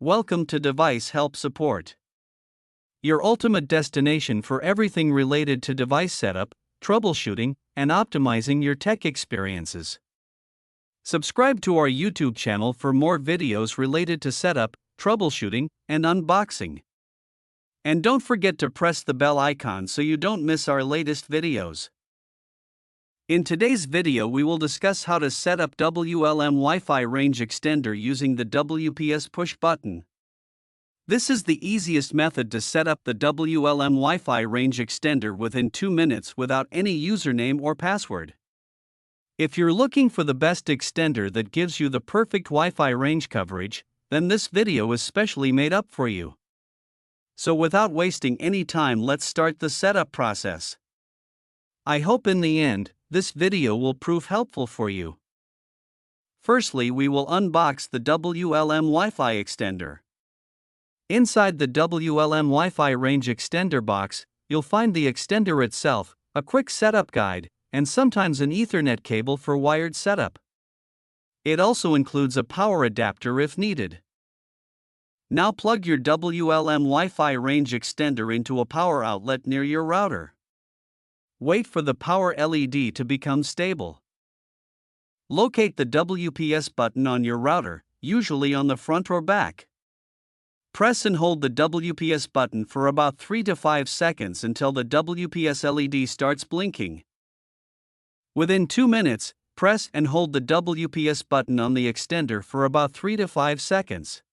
Welcome to Device Help Support, your ultimate destination for everything related to device setup, troubleshooting, and optimizing your tech experiences. Subscribe to our YouTube channel for more videos related to setup, troubleshooting, and unboxing. And don't forget to press the bell icon so you don't miss our latest videos. In today's video we will discuss how to set up WLM Wi-Fi range extender using the WPS push button. This is the easiest method to set up the WLM Wi-Fi range extender within 2 minutes without any username or password. If you're looking for the best extender that gives you the perfect Wi-Fi range coverage, then this video is specially made up for you. So without wasting any time, let's start the setup process. I hope in the end, this video will prove helpful for you. Firstly, we will unbox the WLM Wi-Fi extender. Inside the WLM Wi-Fi range extender box, you'll find the extender itself, a quick setup guide, and sometimes an Ethernet cable for wired setup. It also includes a power adapter if needed. Now plug your WLM Wi-Fi range extender into a power outlet near your router. Wait for the power LED to become stable. Locate the WPS button on your router, usually on the front or back. Press and hold the WPS button for about 3 to 5 seconds until the WPS LED starts blinking. Within 2 minutes, press and hold the WPS button on the extender for about 3 to 5 seconds.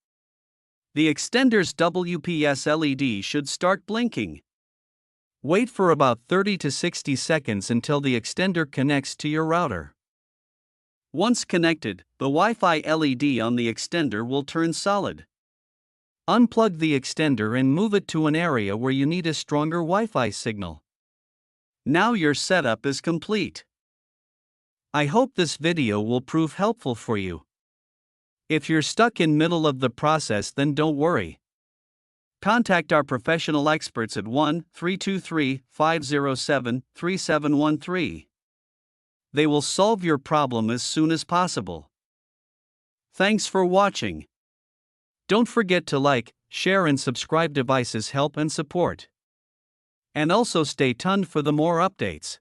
The extender's WPS LED should start blinking. Wait for about 30 to 60 seconds until the extender connects to your router. Once connected, the Wi-Fi LED on the extender will turn solid. Unplug the extender and move it to an area where you need a stronger Wi-Fi signal. Now your setup is complete. I hope this video will prove helpful for you. If you're stuck in middle of the process, then don't worry. Contact our professional experts at 1-323-507-3713. They will solve your problem as soon as possible. Thanks for watching. Don't forget to like, share and subscribe. Devices Help and Support. And also stay tuned for the more updates.